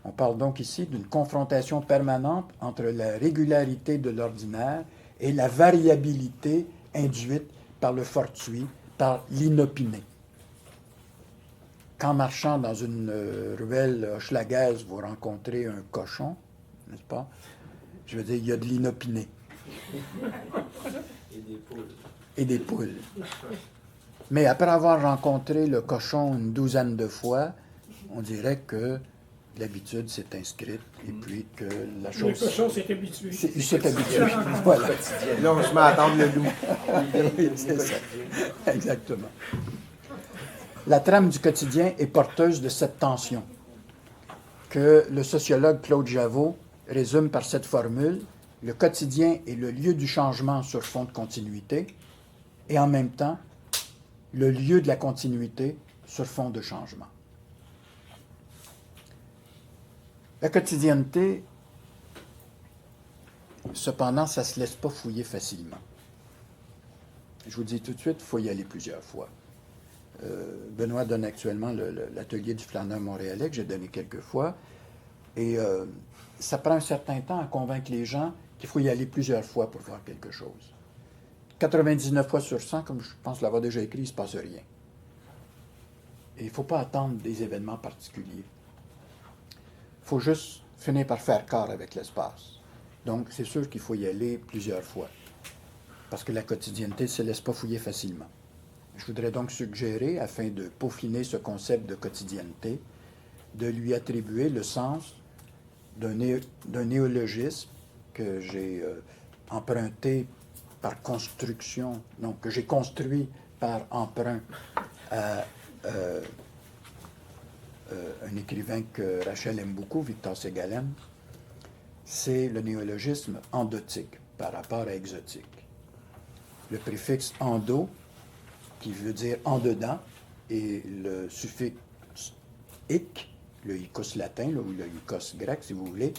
[SPEAKER 1] On parle donc ici d'une confrontation permanente entre la régularité de l'ordinaire et la variabilité induite par le fortuit, par l'inopiné. Quand marchant dans une ruelle hochelagaise, vous rencontrez un cochon, n'est-ce pas? Je veux dire, il y a de l'inopiné.
[SPEAKER 3] Et des poules.
[SPEAKER 1] Et des poules. Mais après avoir rencontré le cochon une douzaine de fois, on dirait que l'habitude s'est inscrite et puis que la chose...
[SPEAKER 4] Le cochon s'est habitué.
[SPEAKER 1] Il s'est habitué. Voilà.
[SPEAKER 2] Là, on se met à attendre le loup.
[SPEAKER 1] Oui, c'est ça. Exactement. La trame du quotidien est porteuse de cette tension que le sociologue Claude Javot résume par cette formule: le quotidien est le lieu du changement sur fond de continuité et en même temps le lieu de la continuité sur fond de changement. La quotidienneté, cependant, ça ne se laisse pas fouiller facilement. je vous dis tout de suite, il faut y aller plusieurs fois. Benoît donne actuellement l'atelier du flâneur montréalais que j'ai donné quelques fois. Et ça prend un certain temps à convaincre les gens qu'il faut y aller plusieurs fois pour voir quelque chose. 99 fois sur 100, comme je pense l'avoir déjà écrit, il ne se passe rien. Et il ne faut pas attendre des événements particuliers. Il faut juste finir par faire corps avec l'espace. Donc, c'est sûr qu'il faut y aller plusieurs fois. Parce que la quotidienneté ne se laisse pas fouiller facilement. Je voudrais donc suggérer, afin de peaufiner ce concept de quotidienneté, de lui attribuer le sens d'un néologisme que j'ai emprunté par construction, non, que j'ai construit par emprunt à un écrivain que Rachel aime beaucoup, Victor Ségalen. C'est le néologisme endotique par rapport à exotique. Le préfixe endo, qui veut dire en dedans, et le suffixe ic, le icos latin, là, ou le icos grec, si vous voulez,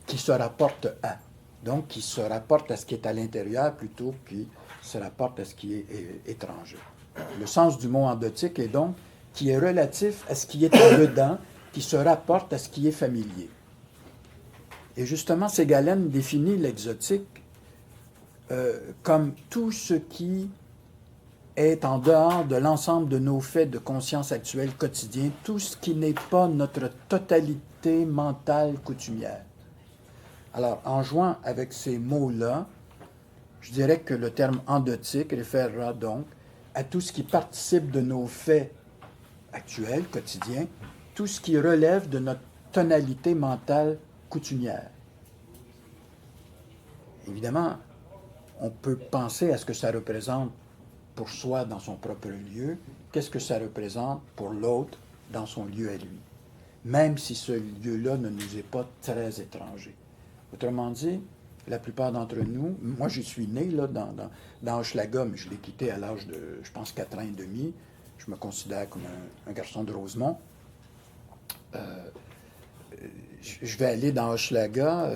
[SPEAKER 1] qui se rapporte à. Donc, qui se rapporte à ce qui est à l'intérieur plutôt qu'il se rapporte à ce qui est étranger. Le sens du mot endotique est donc qui est relatif à ce qui est en dedans, qui se rapporte à ce qui est familier. Et justement, Ségalen définit l'exotique comme tout ce qui est en dehors de l'ensemble de nos faits de conscience actuels quotidiens, tout ce qui n'est pas notre totalité mentale coutumière. Alors, en jouant avec ces mots-là, je dirais que le terme endotique référera donc à tout ce qui participe de nos faits actuels, quotidiens, tout ce qui relève de notre tonalité mentale coutumière. Évidemment, on peut penser à ce que ça représente pour soi dans son propre lieu, qu'est-ce que ça représente pour l'autre dans son lieu à lui, même si ce lieu-là ne nous est pas très étranger. Autrement dit, la plupart d'entre nous, moi je suis né là, dans Hochelaga, mais je l'ai quitté à l'âge de, je pense, 4 ans et demi. Je me considère comme un garçon de Rosemont. Je vais aller dans Hochelaga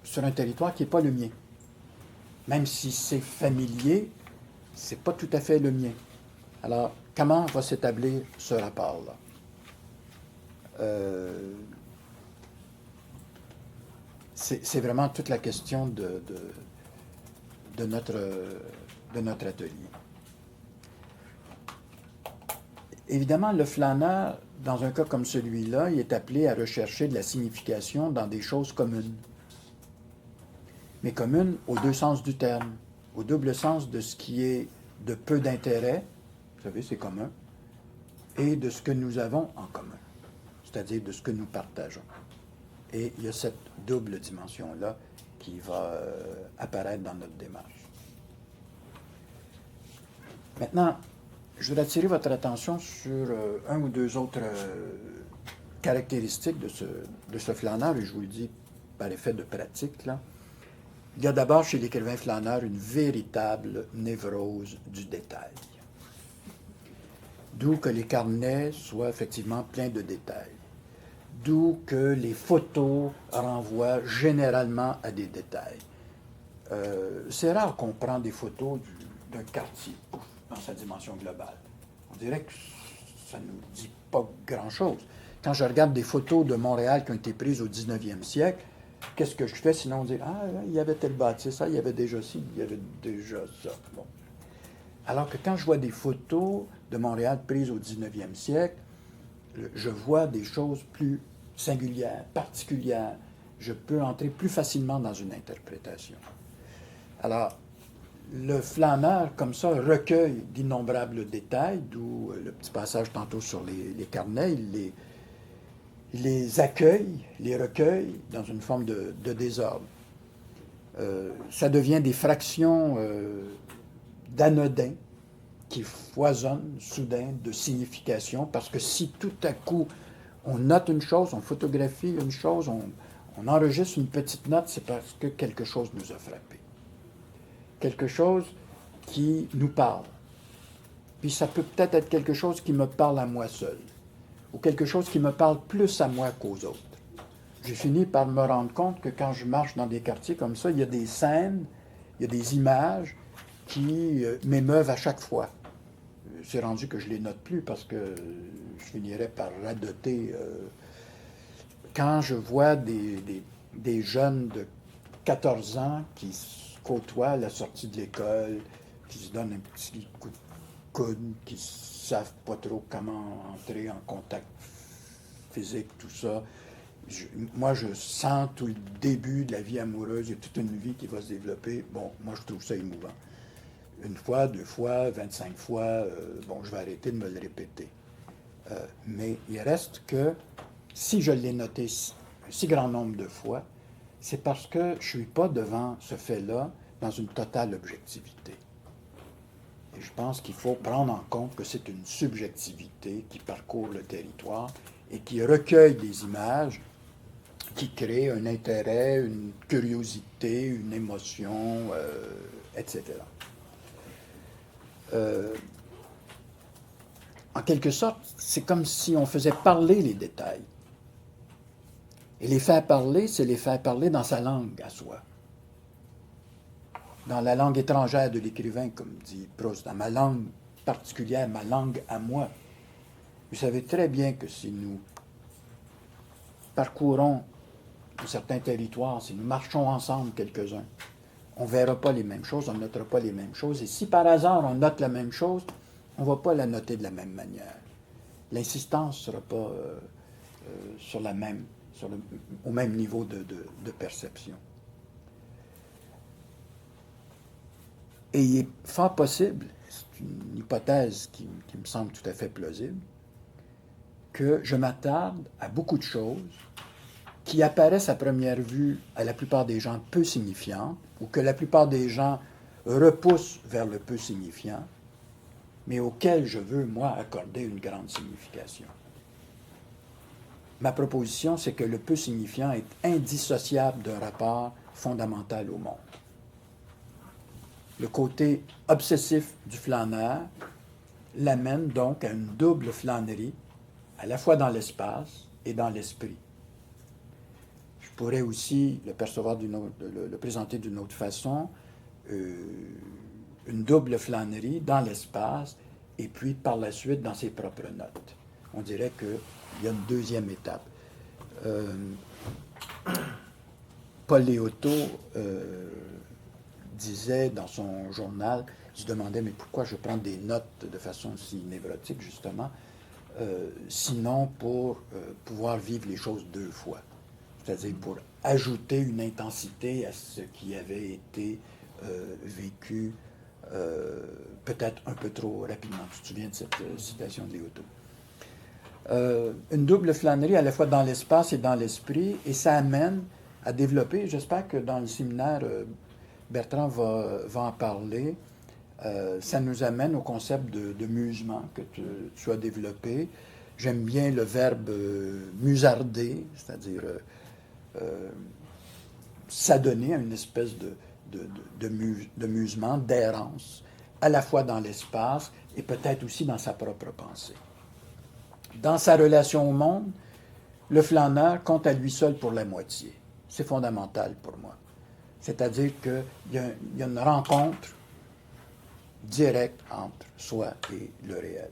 [SPEAKER 1] sur un territoire qui n'est pas le mien. Même si c'est familier, c'est pas tout à fait le mien. Alors, comment va s'établir ce rapport-là? C'est vraiment toute la question de notre atelier. Évidemment, le flâneur, dans un cas comme celui-là, il est appelé à rechercher de la signification dans des choses communes. Mais communes aux deux sens du terme, au double sens de ce qui est de peu d'intérêt, vous savez, c'est commun, et de ce que nous avons en commun, c'est-à-dire de ce que nous partageons. Et il y a cette double dimension-là qui va apparaître dans notre démarche. Maintenant, je voudrais attirer votre attention sur un ou deux autres caractéristiques de ce flâneur, et je vous le dis par effet de pratique, là. Il y a d'abord chez l'écrivain flâneur une véritable névrose du détail. D'où que les carnets soient effectivement pleins de détails. D'où que les photos renvoient généralement à des détails. C'est rare qu'on prend des photos d'un quartier dans sa dimension globale. On dirait que ça ne nous dit pas grand-chose. Quand je regarde des photos de Montréal qui ont été prises au 19e siècle, qu'est-ce que je fais sinon dire « Ah, il y avait tel bâtisse, il y avait déjà ci, il y avait déjà ça. » Bon. Alors que quand je vois des photos de Montréal prises au 19e siècle, je vois des choses plus singulières, particulières. Je peux entrer plus facilement dans une interprétation. Alors, le flâneur, comme ça, recueille d'innombrables détails, d'où le petit passage tantôt sur les carnets, il les accueille, les recueille dans une forme de désordre. Ça devient des fractions d'anodins qui foisonnent soudain de signification, parce que si tout à coup on note une chose, on photographie une chose, on enregistre une petite note, c'est parce que quelque chose nous a frappé. Quelque chose qui nous parle. Puis ça peut peut-être être quelque chose qui me parle à moi seul, ou quelque chose qui me parle plus à moi qu'aux autres. J'ai fini par me rendre compte que quand je marche dans des quartiers comme ça, il y a des scènes, il y a des images qui m'émeuvent à chaque fois. C'est rendu que je ne les note plus parce que je finirais par radoter. Quand je vois des jeunes de 14 ans qui se côtoient à la sortie de l'école, qui se donnent un petit coup de coude, qui ne savent pas trop comment entrer en contact physique, tout ça. Moi, je sens tout le début de la vie amoureuse. Il y a toute une vie qui va se développer. Bon, moi, je trouve ça émouvant. Une fois, 2 fois, 25 fois, bon, je vais arrêter de me le répéter. Mais il reste que, si je l'ai noté un si grand nombre de fois, c'est parce que je ne suis pas devant ce fait-là dans une totale objectivité. Et je pense qu'il faut prendre en compte que c'est une subjectivité qui parcourt le territoire et qui recueille des images qui créent un intérêt, une curiosité, une émotion, etc. En quelque sorte, c'est comme si on faisait parler les détails. Et les faire parler, c'est les faire parler dans sa langue à soi. Dans la langue étrangère de l'écrivain, comme dit Proust, dans ma langue particulière, ma langue à moi. Vous savez très bien que si nous parcourons un certain territoire, si nous marchons ensemble quelques-uns, on ne verra pas les mêmes choses, on ne notera pas les mêmes choses. Et si par hasard on note la même chose, on ne va pas la noter de la même manière. L'insistance ne sera pas au même niveau de perception. Et il est fort possible, c'est une hypothèse qui me semble tout à fait plausible, que je m'attarde à beaucoup de choses qui apparaissent à première vue à la plupart des gens peu signifiantes, ou que la plupart des gens repoussent vers le peu signifiant, mais auxquelles je veux, moi, accorder une grande signification. Ma proposition, c'est que le peu signifiant est indissociable d'un rapport fondamental au monde. Le côté obsessif du flâneur l'amène donc à une double flânerie, à la fois dans l'espace et dans l'esprit. Je pourrais aussi le percevoir le présenter d'une autre façon, une double flânerie dans l'espace et puis par la suite dans ses propres notes. On dirait qu'il y a une deuxième étape. Paul Léoto disait dans son journal, il se demandait mais pourquoi je prends des notes de façon si névrotique justement, sinon pour pouvoir vivre les choses 2 fois, c'est-à-dire pour ajouter une intensité à ce qui avait été vécu peut-être un peu trop rapidement. Tu te souviens de cette citation de Léoto? Une double flânerie à la fois dans l'espace et dans l'esprit, et ça amène à développer, j'espère que dans le séminaire, Bertrand va en parler, ça nous amène au concept de musement que tu as développé. J'aime bien le verbe musarder, c'est-à-dire s'adonner à une espèce de musement, d'errance, à la fois dans l'espace et peut-être aussi dans sa propre pensée. Dans sa relation au monde, le flâneur compte à lui seul pour la moitié. C'est fondamental pour moi. C'est-à-dire qu'il y a une rencontre directe entre soi et le réel.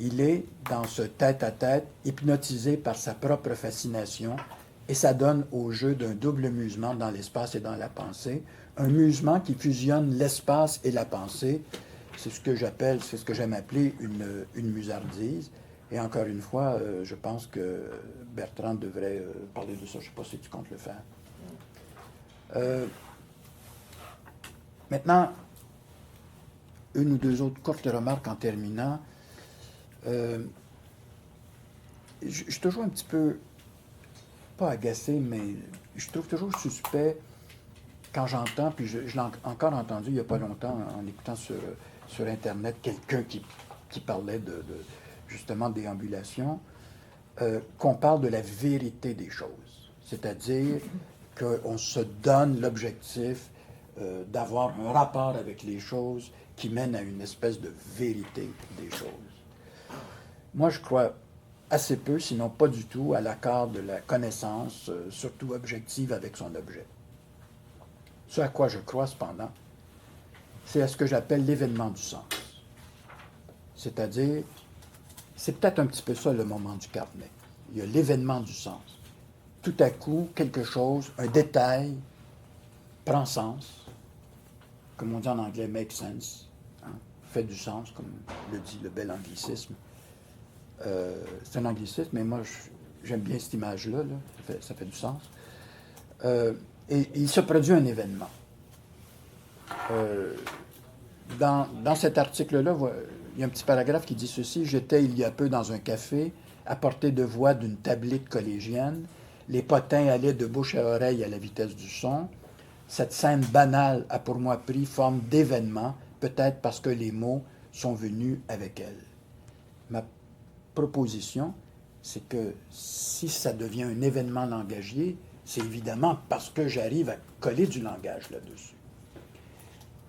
[SPEAKER 1] Il est, dans ce tête-à-tête, hypnotisé par sa propre fascination et ça donne au jeu d'un double musement dans l'espace et dans la pensée, un musement qui fusionne l'espace et la pensée. C'est ce que j'aime appeler une musardise. Et encore une fois, je pense que Bertrand devrait parler de ça. Je ne sais pas si tu comptes le faire. Maintenant, une ou deux autres courtes remarques en terminant. Je suis toujours un petit peu, pas agacé, mais je trouve toujours suspect quand j'entends, puis je l'ai encore entendu il n'y a pas longtemps en écoutant sur Internet quelqu'un qui parlait justement de déambulation, qu'on parle de la vérité des choses. C'est-à-dire qu'on se donne l'objectif d'avoir un rapport avec les choses qui mène à une espèce de vérité des choses. Moi, je crois assez peu, sinon pas du tout, à l'accord de la connaissance, surtout objective avec son objet. Ce à quoi je crois, cependant, c'est à ce que j'appelle l'événement du sens. C'est-à-dire, c'est peut-être un petit peu ça le moment du carnet. Il y a l'événement du sens. Tout à coup, quelque chose, un détail, prend sens, comme on dit en anglais, make sense, hein, fait du sens, comme le dit le bel anglicisme. C'est un anglicisme, mais moi, j'aime bien cette image-là, là. Ça fait du sens. Et il se produit un événement. Dans cet article-là, il y a un petit paragraphe qui dit ceci. « J'étais il y a peu dans un café, à portée de voix d'une tablette collégienne. Les potins allaient de bouche à oreille à la vitesse du son. Cette scène banale a pour moi pris forme d'événement, peut-être parce que les mots sont venus avec elle. » Ma proposition, c'est que si ça devient un événement langagier, c'est évidemment parce que j'arrive à coller du langage là-dessus.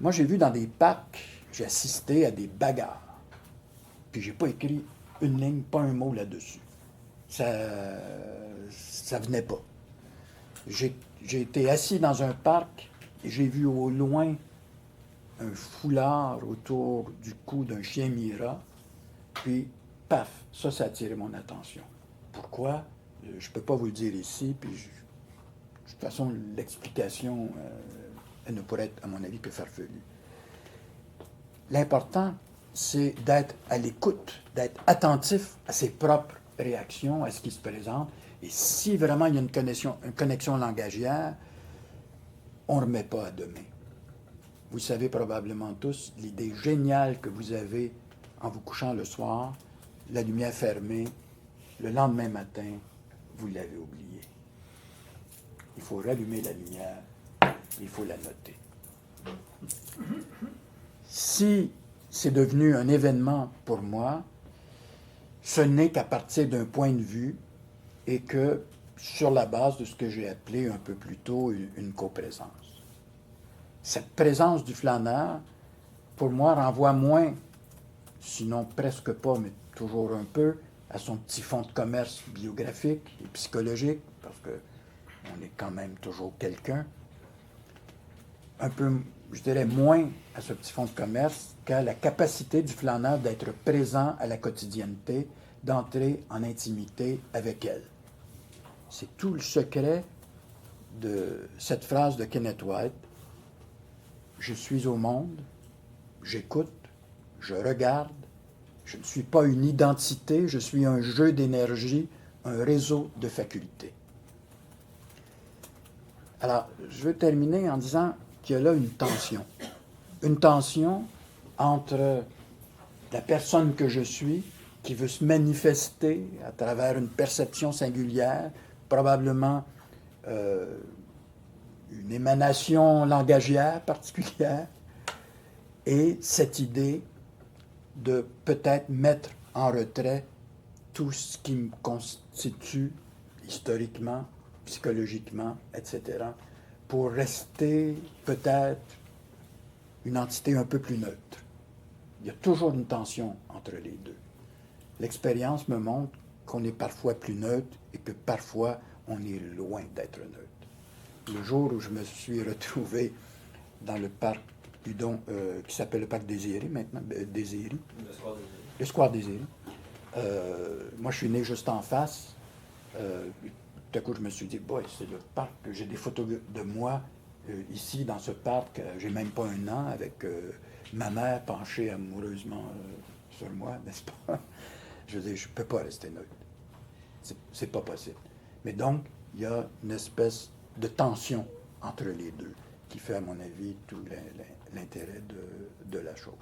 [SPEAKER 1] Moi, j'ai vu dans des parcs, j'ai assisté à des bagarres. Puis j'ai pas écrit une ligne, pas un mot là-dessus. Ça venait pas. J'ai été assis dans un parc et j'ai vu au loin un foulard autour du cou d'un chien Mira. Puis, paf, ça a attiré mon attention. Pourquoi? Je peux pas vous le dire ici. Puis, de toute façon, l'explication, elle ne pourrait être, à mon avis, que farfelue. L'important, c'est d'être à l'écoute, d'être attentif à ses propres réactions, à ce qui se présente. Et si vraiment il y a une connexion langagière, on ne remet pas à demain. Vous savez probablement tous l'idée géniale que vous avez en vous couchant le soir, la lumière fermée, le lendemain matin, vous l'avez oublié. Il faut rallumer la lumière, il faut la noter. Si c'est devenu un événement pour moi, ce n'est qu'à partir d'un point de vue et que sur la base de ce que j'ai appelé un peu plus tôt une coprésence. Cette présence du flâneur, pour moi, renvoie moins, sinon presque pas, mais toujours un peu, à son petit fonds de commerce biographique et psychologique, parce qu'on est quand même toujours quelqu'un, un peu, je dirais, moins à ce petit fonds de commerce qu'à la capacité du flâneur d'être présent à la quotidienneté, d'entrer en intimité avec elle. C'est tout le secret de cette phrase de Kenneth White. Je suis au monde, j'écoute, je regarde, je ne suis pas une identité, je suis un jeu d'énergie, un réseau de facultés. Alors, je veux terminer en disant qu'il y a là une tension entre la personne que je suis, qui veut se manifester à travers une perception singulière, probablement une émanation langagière particulière, et cette idée de peut-être mettre en retrait tout ce qui me constitue historiquement, psychologiquement, etc., pour rester peut-être une entité un peu plus neutre. Il y a toujours une tension entre les deux. L'expérience me montre qu'on est parfois plus neutre et que parfois on est loin d'être neutre. Le jour où je me suis retrouvé dans le parc Hudon, qui s'appelle le parc Désiré maintenant, Désiré. Le Square Désiré. Moi, je suis né juste en face. Tout à coup, je me suis dit, boy, c'est le parc. J'ai des photos de moi ici, dans ce parc. J'ai même pas un an, avec ma mère penchée amoureusement sur moi, n'est-ce pas? Je veux dire, je ne peux pas rester neutre. C'est pas possible. Mais donc, il y a une espèce de tension entre les deux qui fait, à mon avis, tout l'intérêt de la chose.